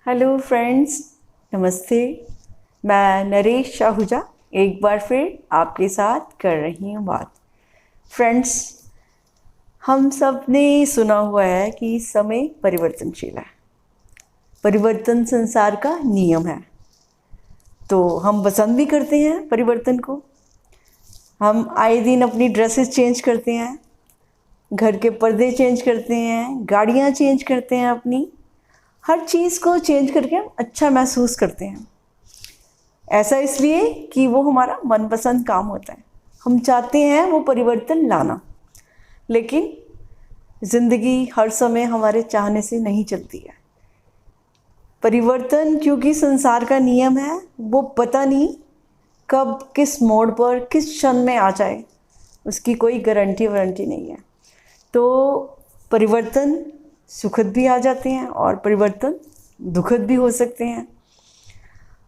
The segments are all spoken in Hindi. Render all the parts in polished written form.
हेलो फ्रेंड्स, नमस्ते। मैं नरेश शाहुजा एक बार फिर आपके साथ कर रही हूँ बात। फ्रेंड्स, हम सब ने सुना हुआ है कि समय परिवर्तनशील है, परिवर्तन संसार का नियम है। तो हम पसंद भी करते हैं परिवर्तन को। हम आए दिन अपनी ड्रेसेस चेंज करते हैं, घर के पर्दे चेंज करते हैं, गाड़ियाँ चेंज करते हैं, अपनी हर चीज़ को चेंज करके हम अच्छा महसूस करते हैं। ऐसा इसलिए कि वो हमारा मनपसंद काम होता है। हम चाहते हैं वो परिवर्तन लाना, लेकिन ज़िंदगी हर समय हमारे चाहने से नहीं चलती है। परिवर्तन क्योंकि संसार का नियम है, वो पता नहीं कब किस मोड़ पर किस क्षण में आ जाए, उसकी कोई गारंटी वारंटी नहीं है। तो परिवर्तन सुखद भी आ जाते हैं और परिवर्तन दुखद भी हो सकते हैं।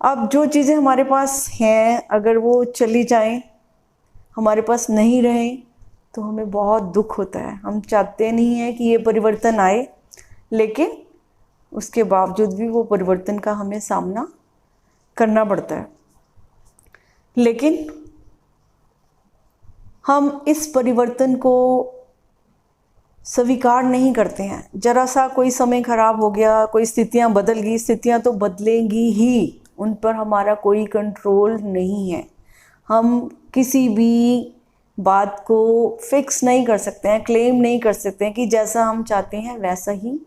अब जो चीज़ें हमारे पास हैं, अगर वो चली जाएं, हमारे पास नहीं रहें, तो हमें बहुत दुख होता है। हम चाहते नहीं हैं कि ये परिवर्तन आए, लेकिन उसके बावजूद भी वो परिवर्तन का हमें सामना करना पड़ता है। लेकिन हम इस परिवर्तन को स्वीकार नहीं करते हैं। जरा सा कोई समय खराब हो गया, कोई स्थितियां बदल गई, स्थितियां तो बदलेंगी ही, उन पर हमारा कोई कंट्रोल नहीं है। हम किसी भी बात को फिक्स नहीं कर सकते हैं, क्लेम नहीं कर सकते हैं कि जैसा हम चाहते हैं वैसा ही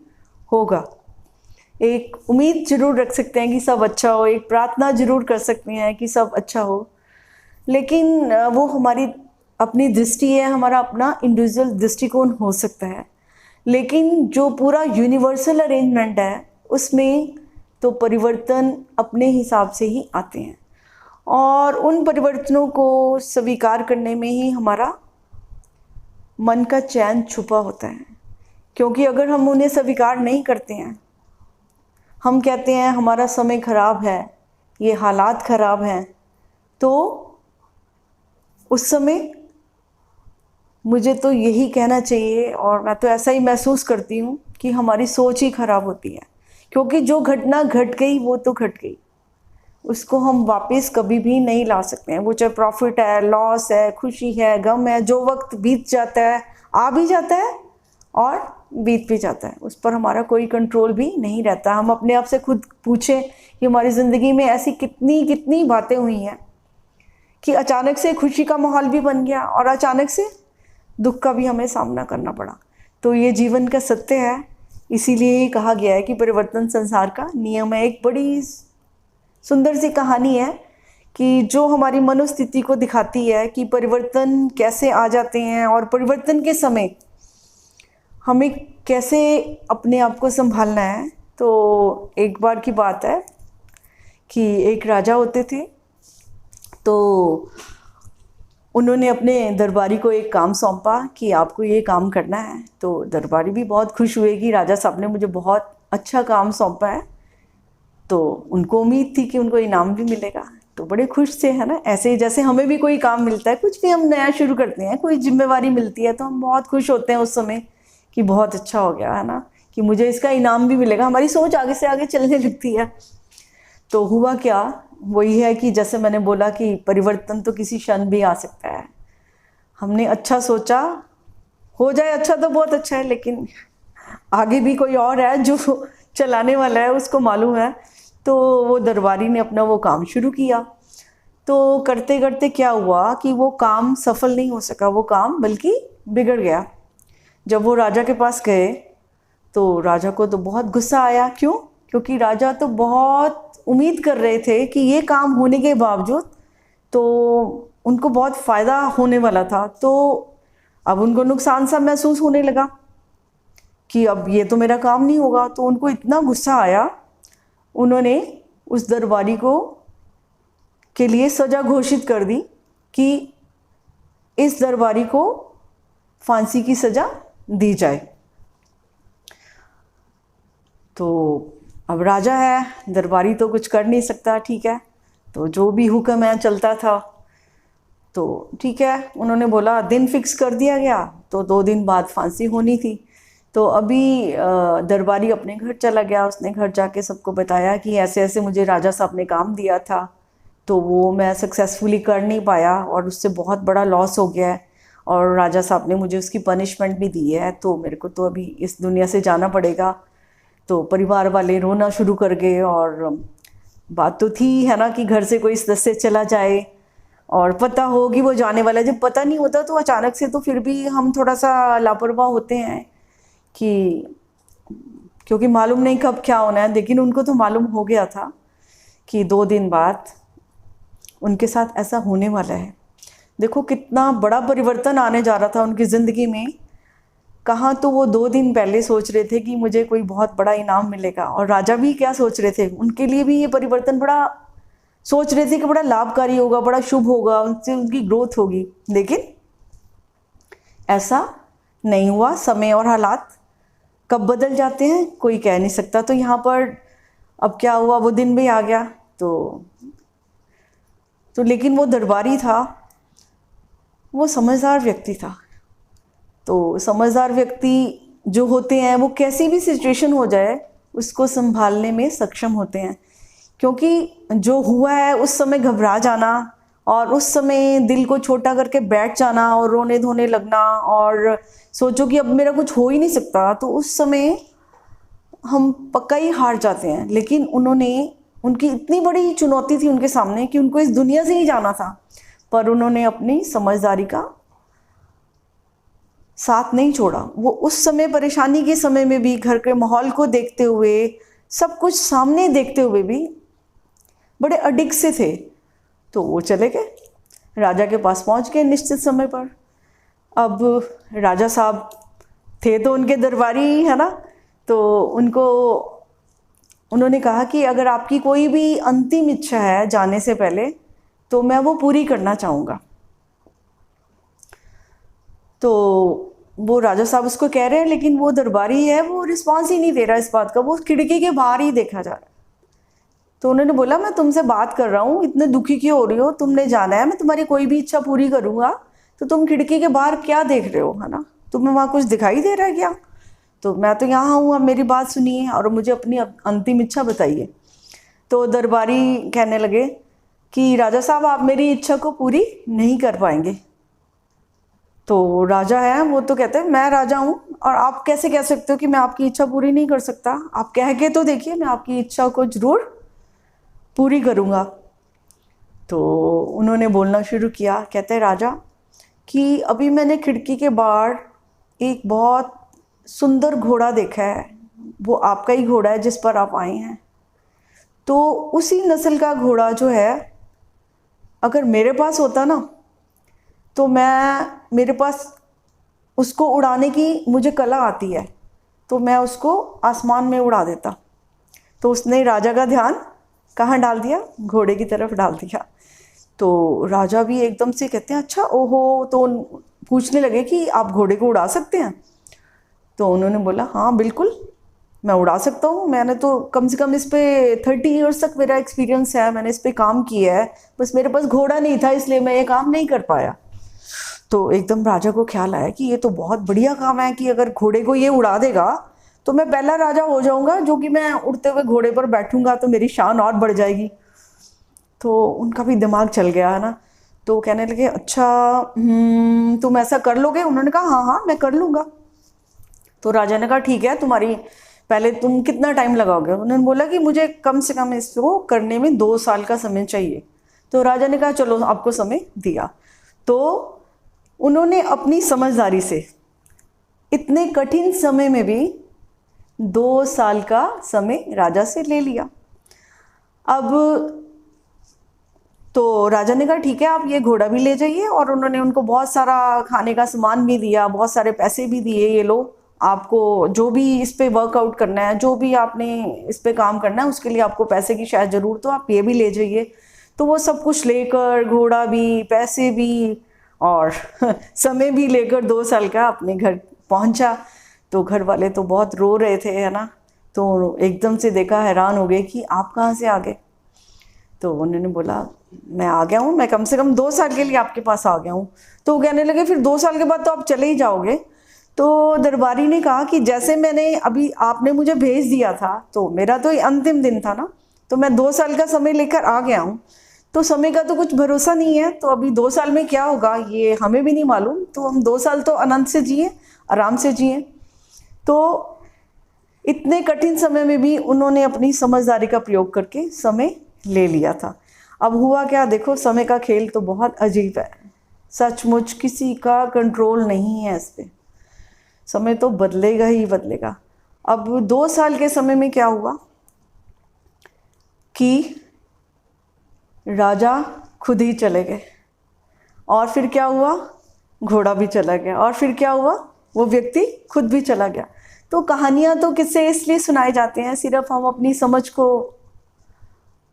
होगा। एक उम्मीद जरूर रख सकते हैं कि सब अच्छा हो, एक प्रार्थना जरूर कर सकते हैं कि सब अच्छा हो, लेकिन वो हमारी अपनी दृष्टि है, हमारा अपना इंडिविजुअल दृष्टिकोण हो सकता है। लेकिन जो पूरा यूनिवर्सल अरेंजमेंट है, उसमें तो परिवर्तन अपने हिसाब से ही आते हैं, और उन परिवर्तनों को स्वीकार करने में ही हमारा मन का चैन छुपा होता है। क्योंकि अगर हम उन्हें स्वीकार नहीं करते हैं, हम कहते हैं हमारा समय खराब है, ये हालात खराब हैं, तो उस समय मुझे तो यही कहना चाहिए, और मैं तो ऐसा ही महसूस करती हूँ कि हमारी सोच ही खराब होती है। क्योंकि जो घटना घट गई वो तो घट गई, उसको हम वापस कभी भी नहीं ला सकते हैं। वो चाहे प्रॉफिट है, लॉस है, खुशी है, गम है, जो वक्त बीत जाता है, आ भी जाता है और बीत भी जाता है, उस पर हमारा कोई कंट्रोल भी नहीं रहता। हम अपने आप से खुद पूछें कि हमारी ज़िंदगी में ऐसी कितनी कितनी बातें हुई हैं कि अचानक से खुशी का माहौल भी बन गया और अचानक से दुख का भी हमें सामना करना पड़ा। तो ये जीवन का सत्य है, इसीलिए ही कहा गया है कि परिवर्तन संसार का नियम है। एक बड़ी सुंदर सी कहानी है कि जो हमारी मनोस्थिति को दिखाती है कि परिवर्तन कैसे आ जाते हैं, और परिवर्तन के समय हमें कैसे अपने आप को संभालना है। तो एक बार की बात है कि एक राजा होते थे, तो उन्होंने अपने दरबारी को एक काम सौंपा कि आपको ये काम करना है। तो दरबारी भी बहुत खुश हुए कि राजा साहब ने मुझे बहुत अच्छा काम सौंपा है, तो उनको उम्मीद थी कि उनको इनाम भी मिलेगा, तो बड़े खुश थे, है ना। ऐसे ही जैसे हमें भी कोई काम मिलता है, कुछ भी हम नया शुरू करते हैं, कोई जिम्मेवारी मिलती है, तो हम बहुत खुश होते हैं उस समय कि बहुत अच्छा हो गया, है ना, कि मुझे इसका इनाम भी मिलेगा। हमारी सोच आगे से आगे चलने लगती है। तो हुआ क्या, वही है कि जैसे मैंने बोला कि परिवर्तन तो किसी क्षण भी आ सकता है। हमने अच्छा सोचा, हो जाए अच्छा तो बहुत अच्छा है, लेकिन आगे भी कोई और है जो चलाने वाला है, उसको मालूम है। तो वो दरबारी ने अपना वो काम शुरू किया। तो करते करते क्या हुआ कि वो काम सफल नहीं हो सका, वो काम बल्कि बिगड़ गया। जब वो राजा के पास गए तो राजा को तो बहुत गुस्सा आया। क्यों? क्योंकि राजा तो बहुत उम्मीद कर रहे थे कि ये काम होने के बावजूद तो उनको बहुत फ़ायदा होने वाला था। तो अब उनको नुकसान सा महसूस होने लगा कि अब ये तो मेरा काम नहीं होगा। तो उनको इतना गुस्सा आया, उन्होंने उस दरबारी को के लिए सज़ा घोषित कर दी कि इस दरबारी को फांसी की सज़ा दी जाए। तो अब राजा है, दरबारी तो कुछ कर नहीं सकता, ठीक है, तो जो भी हुक्म है चलता था। तो ठीक है, उन्होंने बोला दिन फिक्स कर दिया गया, तो 2 दिन बाद फांसी होनी थी। तो अभी दरबारी अपने घर चला गया, उसने घर जाके सबको बताया कि ऐसे ऐसे मुझे राजा साहब ने काम दिया था, तो वो मैं सक्सेसफुली कर नहीं पाया और उससे बहुत बड़ा लॉस हो गया है, और राजा साहब ने मुझे उसकी पनिशमेंट भी दी है, तो मेरे को तो अभी इस दुनिया से जाना पड़ेगा। तो परिवार वाले रोना शुरू कर गए, और बात तो थी है ना कि घर से कोई सदस्य चला जाए और पता हो कि वो जाने वाला है। जब पता नहीं होता तो अचानक से तो फिर भी हम थोड़ा सा लापरवाह होते हैं कि क्योंकि मालूम नहीं कब क्या होना है। लेकिन उनको तो मालूम हो गया था कि 2 दिन बाद उनके साथ ऐसा होने वाला है। देखो कितना बड़ा परिवर्तन आने जा रहा था उनकी ज़िंदगी में। कहाँ तो वो 2 दिन पहले सोच रहे थे कि मुझे कोई बहुत बड़ा इनाम मिलेगा, और राजा भी क्या सोच रहे थे, उनके लिए भी ये परिवर्तन बड़ा सोच रहे थे कि बड़ा लाभकारी होगा, बड़ा शुभ होगा, उनसे उनकी ग्रोथ होगी। लेकिन ऐसा नहीं हुआ। समय और हालात कब बदल जाते हैं कोई कह नहीं सकता। तो यहाँ पर अब क्या हुआ, वो दिन भी आ गया। तो लेकिन वो दरबारी था, वो समझदार व्यक्ति था। तो समझदार व्यक्ति जो होते हैं वो कैसी भी सिचुएशन हो जाए उसको संभालने में सक्षम होते हैं, क्योंकि जो हुआ है उस समय घबरा जाना और उस समय दिल को छोटा करके बैठ जाना और रोने धोने लगना और सोचो कि अब मेरा कुछ हो ही नहीं सकता, तो उस समय हम पक्का ही हार जाते हैं। लेकिन उनकी इतनी बड़ी चुनौती थी उनके सामने कि उनको इस दुनिया से ही जाना था, पर उन्होंने अपनी समझदारी का साथ नहीं छोड़ा। वो उस समय परेशानी के समय में भी, घर के माहौल को देखते हुए, सब कुछ सामने देखते हुए भी बड़े अडिग से थे। तो वो चले गए, राजा के पास पहुंच गए निश्चित समय पर। अब राजा साहब थे तो उनके दरबारी है ना, तो उन्होंने कहा कि अगर आपकी कोई भी अंतिम इच्छा है जाने से पहले तो मैं वो पूरी करना चाहूँगा। तो वो राजा साहब उसको कह रहे हैं, लेकिन वो दरबारी है वो रिस्पॉन्स ही नहीं दे रहा इस बात का, वो खिड़की के बाहर ही देखा जा रहा है। तो उन्होंने बोला मैं तुमसे बात कर रहा हूँ, इतने दुखी क्यों हो रही हो, तुमने जाना है, मैं तुम्हारी कोई भी इच्छा पूरी करूँगा, तो तुम खिड़की के बाहर क्या देख रहे हो, है ना, तुम्हें वहाँ कुछ दिखाई दे रहा है क्या? तो मैं तो यहाँ हूँ, अब मेरी बात सुनिए और मुझे अपनी अंतिम इच्छा बताइए। तो दरबारी कहने लगे कि राजा साहब आप मेरी इच्छा को पूरी नहीं कर पाएंगे। तो राजा है वो तो कहते हैं मैं राजा हूँ और आप कैसे कह सकते हो कि मैं आपकी इच्छा पूरी नहीं कर सकता, आप कह के तो देखिए, मैं आपकी इच्छा को जरूर पूरी करूँगा। तो उन्होंने बोलना शुरू किया, कहते हैं राजा कि अभी मैंने खिड़की के बाहर एक बहुत सुंदर घोड़ा देखा है, वो आपका ही घोड़ा है जिस पर आप आए हैं। तो उसी नस्ल का घोड़ा जो है अगर मेरे पास होता ना, तो मेरे पास उसको उड़ाने की मुझे कला आती है, तो मैं उसको आसमान में उड़ा देता। तो उसने राजा का ध्यान कहाँ डाल दिया, घोड़े की तरफ डाल दिया। तो राजा भी एकदम से कहते हैं अच्छा ओहो, तो पूछने लगे कि आप घोड़े को उड़ा सकते हैं? तो उन्होंने बोला हाँ बिल्कुल मैं उड़ा सकता हूँ, मैंने तो कम से कम इस पे 30 ईयर्स तक मेरा एक्सपीरियंस है, मैंने इस पे काम किया है, बस मेरे पास घोड़ा नहीं था इसलिए मैं ये काम नहीं कर पाया। तो एकदम राजा को ख्याल आया कि ये तो बहुत बढ़िया काम है कि अगर घोड़े को ये उड़ा देगा तो मैं पहला राजा हो जाऊंगा जो कि मैं उड़ते हुए घोड़े पर बैठूंगा, तो मेरी शान और बढ़ जाएगी। तो उनका भी दिमाग चल गया है ना, तो कहने लगे अच्छा तुम ऐसा कर लोगे? उन्होंने कहा हाँ हाँ मैं कर लूँगा। तो राजा ने कहा ठीक है, तुम्हारी पहले तुम कितना टाइम लगाओगे? उन्होंने बोला कि मुझे कम से कम इसको करने में 2 साल का समय चाहिए। तो राजा ने कहा चलो आपको समय दिया। तो उन्होंने अपनी समझदारी से इतने कठिन समय में भी 2 साल का समय राजा से ले लिया। अब तो राजा ने कहा ठीक है आप ये घोड़ा भी ले जाइए, और उन्होंने उनको बहुत सारा खाने का सामान भी दिया, बहुत सारे पैसे भी दिए, ये लो आपको जो भी इस पे वर्कआउट करना है, जो भी आपने इस पे काम करना है उसके लिए आपको पैसे की शायद ज़रूरत हो, आप ये भी ले जाइए। तो वो सब कुछ लेकर, घोड़ा भी, पैसे भी और समय भी लेकर 2 साल का अपने घर पहुंचा। तो घर वाले तो बहुत रो रहे थे है ना, तो एकदम से देखा, हैरान हो गए कि आप कहाँ से आ गए? तो उन्होंने बोला मैं आ गया हूँ, मैं कम से कम 2 साल के लिए आपके पास आ गया हूँ। तो वो कहने लगे फिर 2 साल के बाद तो आप चले ही जाओगे? तो दरबारी ने कहा कि जैसे मैंने अभी आपने मुझे भेज दिया था, तो मेरा तो ये अंतिम दिन था ना, तो मैं 2 साल का समय लेकर आ गया हूँ, तो समय का तो कुछ भरोसा नहीं है, तो अभी 2 साल में क्या होगा ये हमें भी नहीं मालूम, तो हम 2 साल तो आनंद से जिए, आराम से जिए। तो इतने कठिन समय में भी उन्होंने अपनी समझदारी का प्रयोग करके समय ले लिया था। अब हुआ क्या, देखो समय का खेल तो बहुत अजीब है, सचमुच किसी का कंट्रोल नहीं है इस पर, समय तो बदलेगा ही बदलेगा। अब 2 साल के समय में क्या हुआ कि राजा खुद ही चले गए, और फिर क्या हुआ, घोड़ा भी चला गया, और फिर क्या हुआ, वो व्यक्ति खुद भी चला गया। तो कहानियाँ तो किससे इसलिए सुनाए जाते हैं, सिर्फ हम अपनी समझ को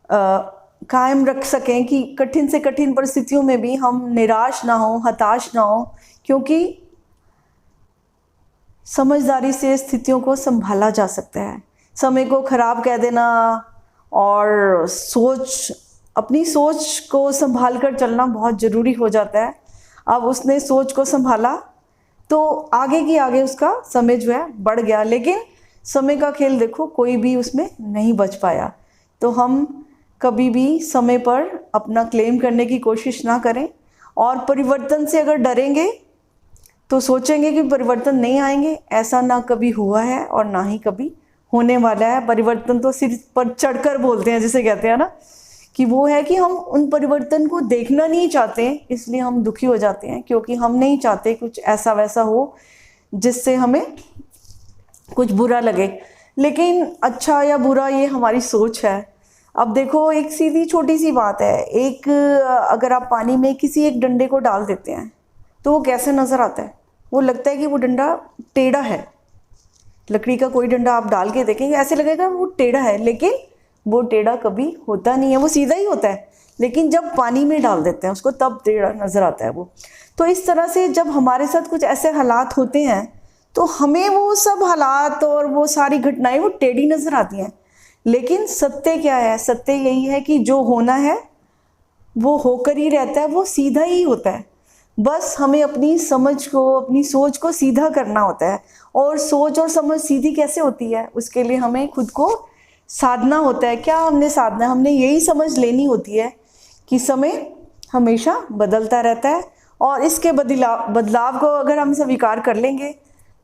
कायम रख सकें कि कठिन से कठिन परिस्थितियों में भी हम निराश ना हो, हताश ना हो, क्योंकि समझदारी से स्थितियों को संभाला जा सकता है। समय को खराब कह देना और अपनी सोच को संभाल कर चलना बहुत ज़रूरी हो जाता है। अब उसने सोच को संभाला तो आगे की आगे उसका समय जो है बढ़ गया, लेकिन समय का खेल देखो कोई भी उसमें नहीं बच पाया। तो हम कभी भी समय पर अपना क्लेम करने की कोशिश ना करें, और परिवर्तन से अगर डरेंगे तो सोचेंगे कि परिवर्तन नहीं आएंगे, ऐसा ना कभी हुआ है और ना ही कभी होने वाला है। परिवर्तन तो सिर पर चढ़कर बोलते हैं, जिसे कहते हैं ना, कि वो है कि हम उन परिवर्तन को देखना नहीं चाहते, इसलिए हम दुखी हो जाते हैं, क्योंकि हम नहीं चाहते कुछ ऐसा वैसा हो जिससे हमें कुछ बुरा लगे। लेकिन अच्छा या बुरा ये हमारी सोच है। अब देखो एक सीधी छोटी सी बात है, अगर आप पानी में किसी एक डंडे को डाल देते हैं तो वो कैसे नज़र आता है, वो लगता है कि वो डंडा टेढ़ा है। लकड़ी का कोई डंडा आप डाल के देखेंगे ऐसे लगेगा वो टेढ़ा है, लेकिन वो टेढ़ा कभी होता नहीं है, वो सीधा ही होता है। लेकिन जब पानी में डाल देते हैं उसको तब टेढ़ा नज़र आता है वो। तो इस तरह से जब हमारे साथ कुछ ऐसे हालात होते हैं तो हमें वो सब हालात और वो सारी घटनाएं वो टेढ़ी नज़र आती हैं, लेकिन सत्य क्या है, सत्य यही है कि जो होना है वो होकर ही रहता है, वो सीधा ही होता है। बस हमें अपनी समझ को, अपनी सोच को सीधा करना होता है। और सोच और समझ सीधी कैसे होती है, उसके लिए हमें खुद को साधना होता है। क्या हमने साधना, हमने यही समझ लेनी होती है कि समय हमेशा बदलता रहता है, और इसके बदलाव को अगर हम स्वीकार कर लेंगे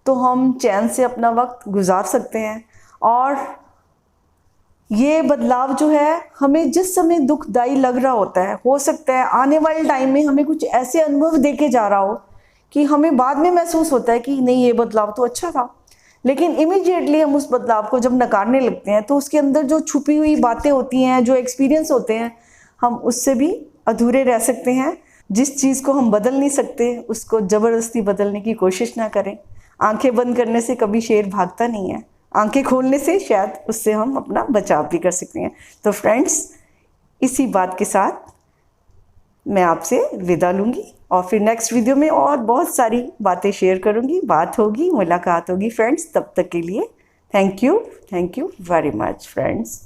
तो हम चैन से अपना वक्त गुजार सकते हैं। और ये बदलाव जो है हमें जिस समय दुखदाई लग रहा होता है, हो सकता है आने वाले टाइम में हमें कुछ ऐसे अनुभव देके जा रहा हो कि हमें बाद में महसूस होता है कि नहीं ये बदलाव तो अच्छा था, लेकिन इमीडिएटली हम उस बदलाव को जब नकारने लगते हैं तो उसके अंदर जो छुपी हुई बातें होती हैं, जो एक्सपीरियंस होते हैं, हम उससे भी अधूरे रह सकते हैं। जिस चीज़ को हम बदल नहीं सकते उसको ज़बरदस्ती बदलने की कोशिश ना करें। आंखें बंद करने से कभी शेर भागता नहीं है, आंखें खोलने से शायद उससे हम अपना बचाव भी कर सकते हैं। तो फ्रेंड्स, इसी बात के साथ मैं आपसे विदा लूँगी, और फिर नेक्स्ट वीडियो में और बहुत सारी बातें शेयर करूँगी, बात होगी, मुलाकात होगी फ्रेंड्स। तब तक के लिए thank you very much friends.